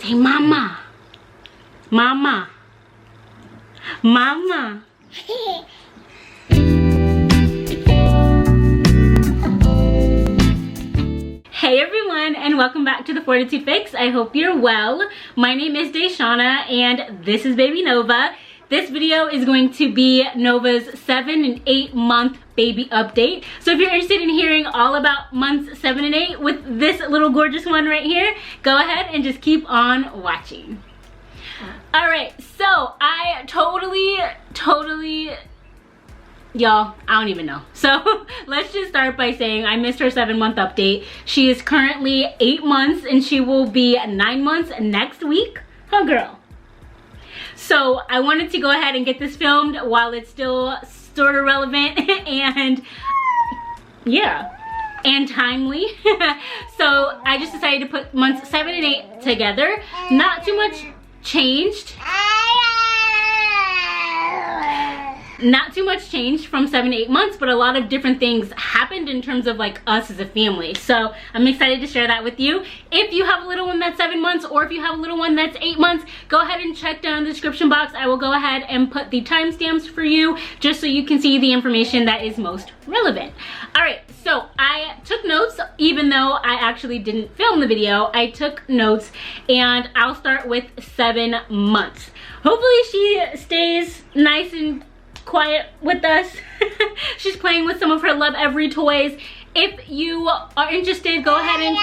Say mama. Mama. Mama. Hey everyone, and welcome back to the Fortitude Fix. I hope you're well. My name is DaShanna and this is baby Nova. This video is going to be Nova's 7 and 8 month baby update. So if you're interested in hearing all about months 7 and 8 with this little gorgeous one right here, go ahead and just keep on watching. All right, so I totally, y'all, I don't even know. So let's just start by saying I missed her 7-month update. She is currently 8 months and she will be 9 months next week. Huh, girl? So I wanted to go ahead and get this filmed while it's still sort of relevant and yeah, and timely. So I just decided to put months 7 and 8 together. Not too much changed. Not too much changed from 7 to 8 months, but a lot of different things happened in terms of like us as a family. So I'm excited to share that with you. If you have a little one that's 7 months, or if you have a little one that's 8 months, go ahead and check down in the description box. I will go ahead and put the timestamps for you just so you can see the information that is most relevant. All right, so I took notes, even though I actually didn't film the video. I took notes and I'll start with 7 months. Hopefully she stays nice and quiet with us. She's playing with some of her Lovevery toys. If you are interested, go ahead and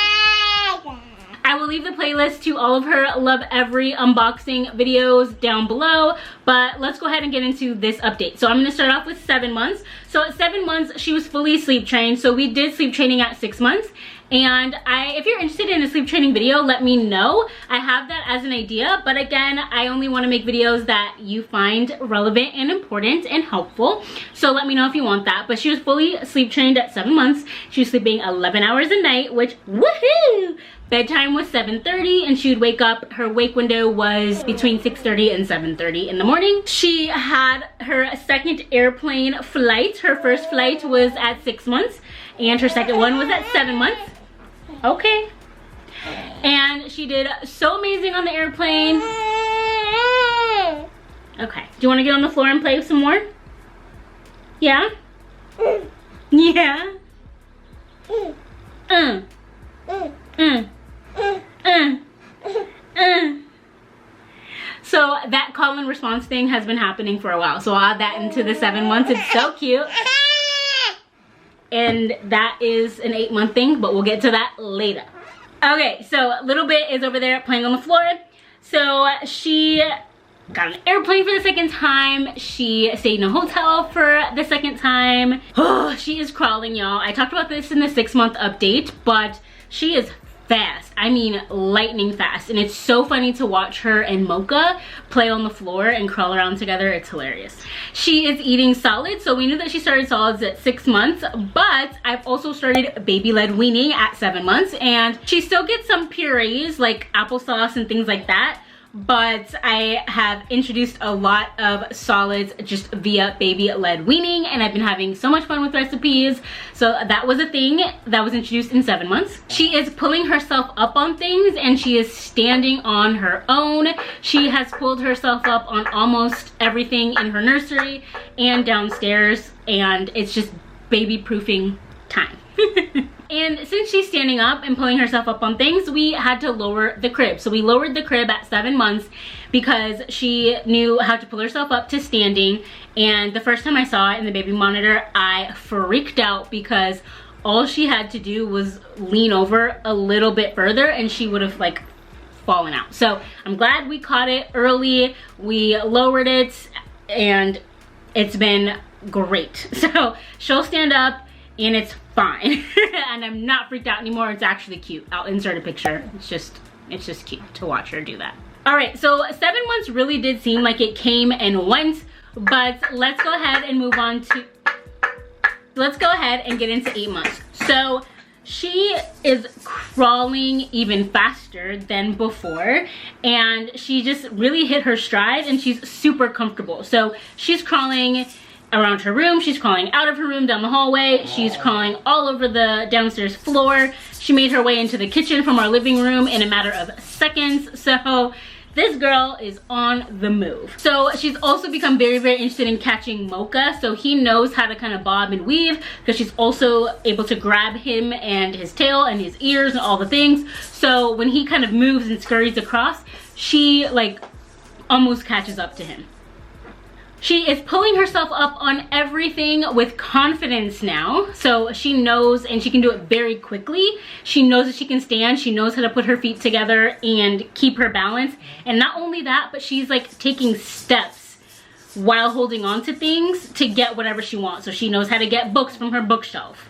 I will leave the playlist to all of her Lovevery unboxing videos down below, but let's go ahead and get into this update. So I'm going to start off with 7 months. So at 7 months, she was fully sleep trained. So we did sleep training at 6 months. And if you're interested in a sleep training video, let me know. I have that as an idea, but again, I only want to make videos that you find relevant and important and helpful. So let me know if you want that. But she was fully sleep trained at 7 months. She was sleeping 11 hours a night, which woohoo! Bedtime was 7:30 and she would wake up. Her wake window was between 6:30 and 7:30 in the morning. She had her second airplane flight. Her first flight was at 6 months and her second one was at 7 months. Okay. And she did so amazing on the airplane. Okay. Do you want to get on the floor and play some more? Yeah? Yeah? So that call and response thing has been happening for a while. So I'll add that into the 7 months. It's so cute. And that is an 8-month thing, but we'll get to that later. Okay, so little bit is over there playing on the floor. So she got an airplane for the second time. She stayed in a hotel for the second time. Oh, she is crawling, y'all. I talked about this in the 6-month update, but she is fast. I mean lightning fast, and it's so funny to watch her and Mocha play on the floor and crawl around together. It's hilarious. She is eating solids, so we knew that she started solids at 6 months, but I've also started baby-led weaning at 7 months, and she still gets some purees like applesauce and things like that, but I have introduced a lot of solids just via baby-led weaning, and I've been having so much fun with recipes. So that was a thing that was introduced in 7 months. She is pulling herself up on things and she is standing on her own. She has pulled herself up on almost everything in her nursery and downstairs, and it's just baby-proofing time. And since she's standing up and pulling herself up on things, we had to lower the crib. So we lowered the crib at 7 months because she knew how to pull herself up to standing. And the first time I saw it in the baby monitor, I freaked out because all she had to do was lean over a little bit further and she would have like fallen out. So I'm glad we caught it early. We lowered it and it's been great. So she'll stand up and it's fine. And I'm not freaked out anymore. It's actually cute. I'll insert a picture. It's just cute to watch her do that. All right, so 7 months really did seem like it came and went, but let's go ahead and move on to, let's go ahead and get into 8 months. So she is crawling even faster than before, and she just really hit her stride and she's super comfortable. So she's crawling around her room. She's crawling out of her room down the hallway. She's crawling all over the downstairs floor. She made her way into the kitchen from our living room in a matter of seconds. So this girl is on the move. So she's also become very, very interested in catching Mocha. So he knows how to kind of bob and weave, because she's also able to grab him and his tail and his ears and all the things. So when he kind of moves and scurries across, she like almost catches up to him. She is pulling herself up on everything with confidence now. So she knows, and she can do it very quickly. She knows that she can stand. She knows how to put her feet together and keep her balance. And not only that, but she's like taking steps while holding on to things to get whatever she wants. So she knows how to get books from her bookshelf.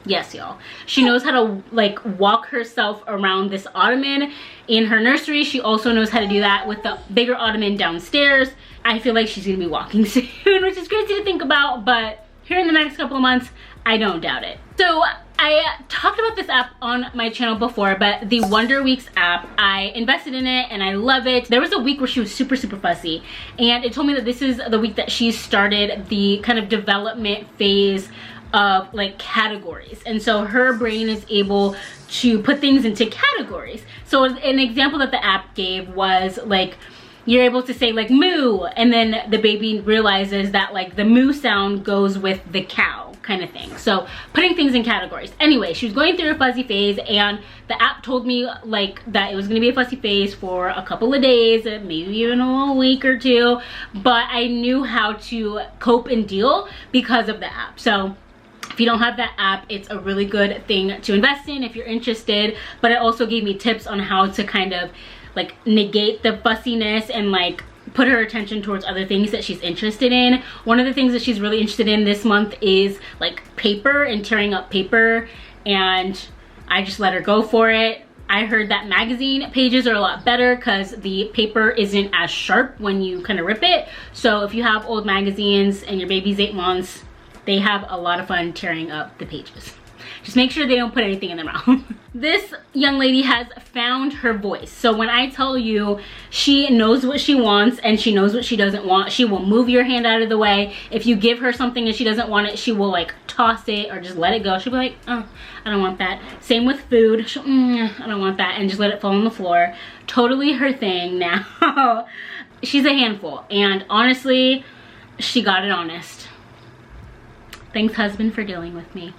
Yes, y'all. She knows how to like walk herself around this ottoman in her nursery. She also knows how to do that with the bigger ottoman downstairs. I feel like she's gonna be walking soon, which is crazy to think about, but here in the next couple of months, I don't doubt it. So I talked about this app on my channel before, but the Wonder Weeks app, I invested in it and I love it. There was a week where she was super, super fussy, and it told me that this is the week that she started the kind of development phase of like categories. And so her brain is able to put things into categories. So an example that the app gave was like, you're able to say like moo, and then the baby realizes that like the moo sound goes with the cow kind of thing. So putting things in categories. Anyway, she was going through a fuzzy phase, and the app told me like that it was going to be a fuzzy phase for a couple of days, maybe even a week or two, but I knew how to cope and deal because of the app. So if you don't have that app, it's a really good thing to invest in if you're interested. But it also gave me tips on how to kind of like negate the fussiness and like put her attention towards other things that she's interested in. One of the things that she's really interested in this month is like paper and tearing up paper, and I just let her go for it. I heard that magazine pages are a lot better because the paper isn't as sharp when you kind of rip it. So if you have old magazines and your baby's 8 months, they have a lot of fun tearing up the pages. Just make sure they don't put anything in their mouth. This young lady has found her voice. So when I tell you she knows what she wants and she knows what she doesn't want, she will move your hand out of the way. If you give her something and she doesn't want it, she will like toss it or just let it go. She'll be like, oh, I don't want that. Same with food. She'll, I don't want that, and just let it fall on the floor. Totally her thing now. She's a handful, and honestly, she got it honest. Thanks, husband, for dealing with me.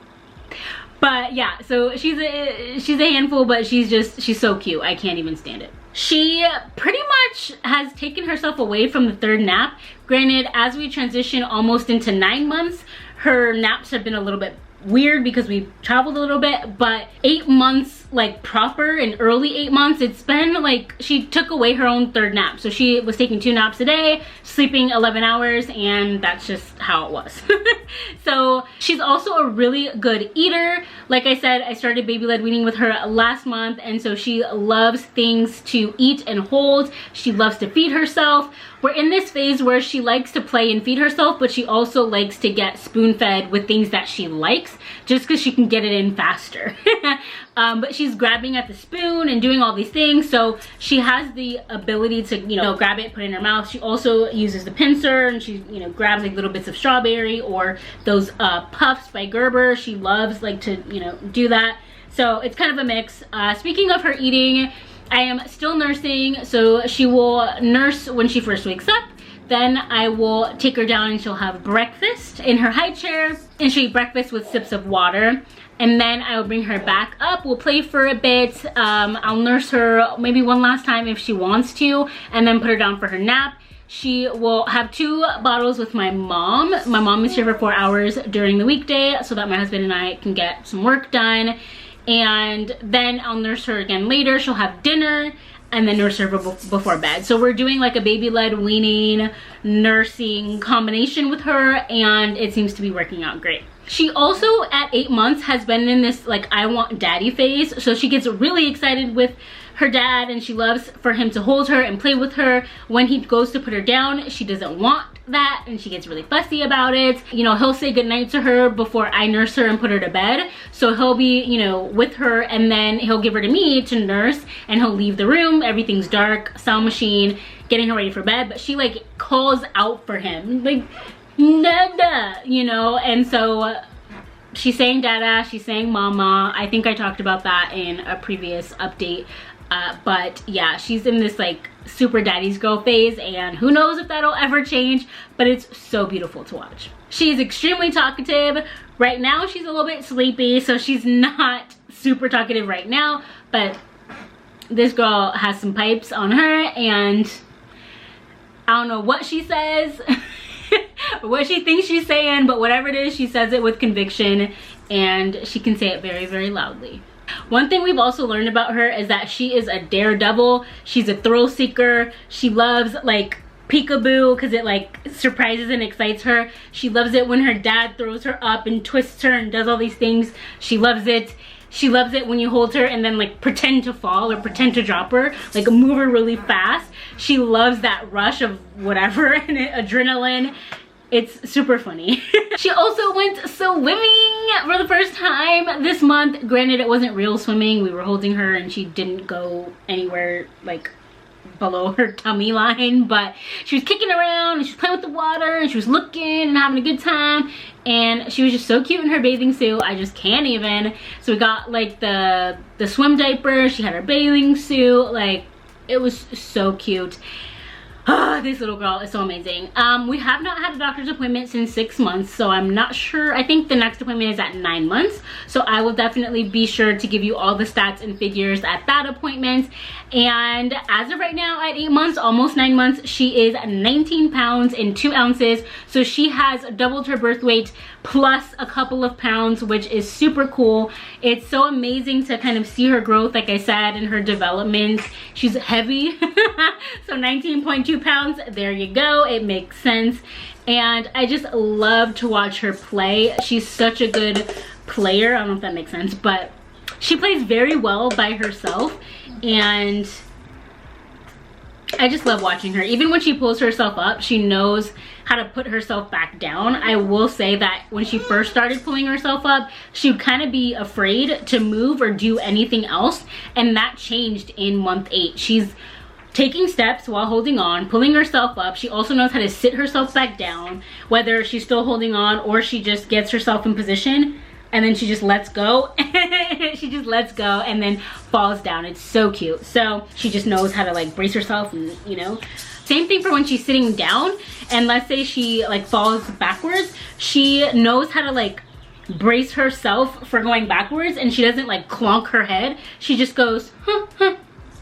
But yeah, so she's a handful, but she's so cute. I can't even stand it. She pretty much has taken herself away from the third nap. Granted, as we transition almost into 9 months, her naps have been a little bit weird because we've traveled a little bit, but 8 months, like proper and early 8 months, it's been like she took away her own third nap. So she was taking 2 naps a day, sleeping 11 hours, and that's just how it was. So she's also a really good eater. Like I said, I started baby-led weaning with her last month, and so she loves things to eat and hold. She loves to feed herself. We're in this phase where she likes to play and feed herself, but she also likes to get spoon-fed with things that she likes, just because she can get it in faster. But she's grabbing at the spoon and doing all these things, so she has the ability to, you know, grab it, put it in her mouth. She also uses the pincer, and she, you know, grabs like little bits of strawberry or those puffs by Gerber. She loves like to, you know, do that. So it's kind of a mix. Speaking of her eating, I am still nursing, so she will nurse when she first wakes up. Then I will take her down and she'll have breakfast in her high chair, and she'll eat breakfast with sips of water. And then I will bring her back up. We'll play for a bit. I'll nurse her maybe one last time if she wants to, and then put her down for her nap. She will have 2 bottles with my mom. My mom is here for 4 hours during the weekday so that my husband and I can get some work done. And then I'll nurse her again later. She'll have dinner and then nurse her before bed. So we're doing like a baby-led weaning nursing combination with her, and it seems to be working out great. She also at 8 months has been in this like I want daddy phase. So she gets really excited with her dad, and she loves for him to hold her and play with her. When he goes to put her down, she doesn't want that, and she gets really fussy about it. You know, he'll say goodnight to her before I nurse her and put her to bed. So he'll be, you know, with her, and then he'll give her to me to nurse, and he'll leave the room. Everything's dark, sound machine, getting her ready for bed. But she like calls out for him, like, Dada, you know, and so she's saying Dada, she's saying Mama. I think I talked about that in a previous update. But yeah, she's in this like super daddy's girl phase, and who knows if that'll ever change, but it's so beautiful to watch. She's extremely talkative. Right now she's a little bit sleepy, so she's not super talkative right now, but this girl has some pipes on her, and I don't know what she says or what she thinks she's saying, but whatever it is, she says it with conviction, and she can say it very, very loudly. One thing we've also learned about her is that she is a daredevil. She's a thrill seeker. She loves like peekaboo because it like surprises and excites her. She loves it when her dad throws her up and twists her and does all these things. She loves it. She loves it when you hold her and then like pretend to fall or pretend to drop her, like move her really fast. She loves that rush of whatever and adrenaline. It's super funny. She also went swimming for the first time this month. Granted, it wasn't real swimming. We were holding her and she didn't go anywhere like below her tummy line, but she was kicking around and she was playing with the water and she was looking and having a good time, and she was just so cute in her bathing suit. I just can't even. So we got like the swim diaper, she had her bathing suit, like it was so cute. This little girl is so amazing. We have not had a doctor's appointment since 6 months, so I'm not sure. I think the next appointment is at 9 months, so I will definitely be sure to give you all the stats and figures at that appointment. And as of right now, at 8 months, almost 9 months, she is 19 pounds and 2 ounces, so she has doubled her birth weight plus a couple of pounds, which is super cool. It's so amazing to kind of see her growth, like I said, and her development. She's heavy, so 19.2 pounds, there you go, it makes sense. And I just love to watch her play. She's such a good player. I don't know if that makes sense, but she plays very well by herself, and I just love watching her. Even when she pulls herself up, she knows how to put herself back down. I will say that when she first started pulling herself up, she would kind of be afraid to move or do anything else, and that changed in month 8. She's taking steps while holding on, pulling herself up. She also knows how to sit herself back down, whether she's still holding on or she just gets herself in position and then she just lets go. She just lets go and then falls down. It's so cute. So she just knows how to like brace herself, and you know. Same thing for when she's sitting down, and let's say she like falls backwards, she knows how to like brace herself for going backwards, and she doesn't like clonk her head. She just goes,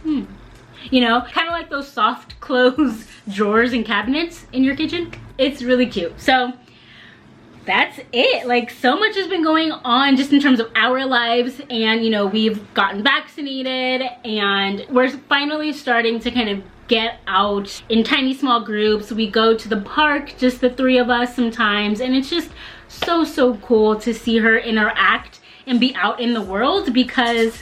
you know, kind of like those soft close drawers and cabinets in your kitchen. It's really cute. So that's it. Like, so much has been going on just in terms of our lives, and you know, we've gotten vaccinated and we're finally starting to kind of get out in tiny small groups. We go to the park, just the 3 of us sometimes, and it's just so cool to see her interact and be out in the world, because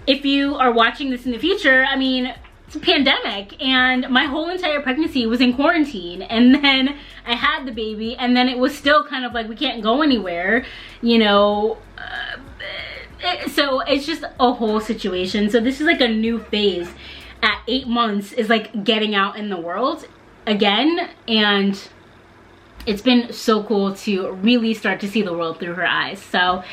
if you are watching this in the future, I mean, it's a pandemic, and my whole entire pregnancy was in quarantine, and then I had the baby, and then it was still kind of like we can't go anywhere, you know. So it's just a whole situation. So this is like a new phase at 8 months, is like getting out in the world again, and it's been so cool to really start to see the world through her eyes. So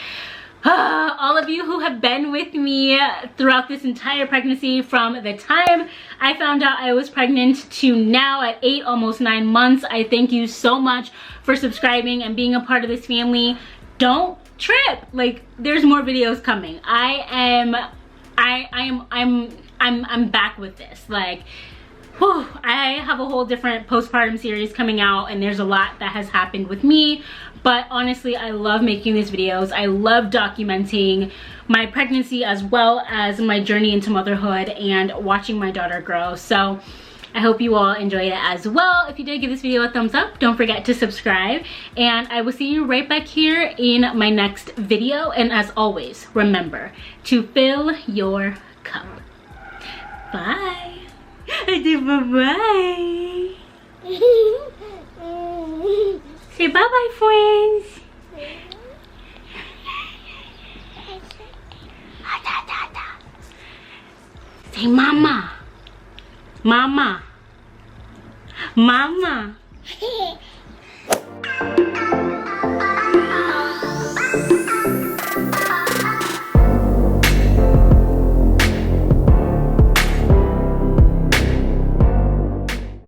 all of you who have been with me throughout this entire pregnancy, from the time I found out I was pregnant to now at 8, almost 9 months, I thank you so much for subscribing and being a part of this family. Don't trip, like there's more videos coming. I'm back with this. Like, whew, I have a whole different postpartum series coming out, and there's a lot that has happened with me. But honestly, I love making these videos. I love documenting my pregnancy as well as my journey into motherhood and watching my daughter grow. So I hope you all enjoyed it as well. If you did, give this video a thumbs up. Don't forget to subscribe, and I will see you right back here in my next video. And as always, remember to fill your cup. Bye. I did bye-bye. Say bye-bye, friends. Say mama. Mama. Mama. bye.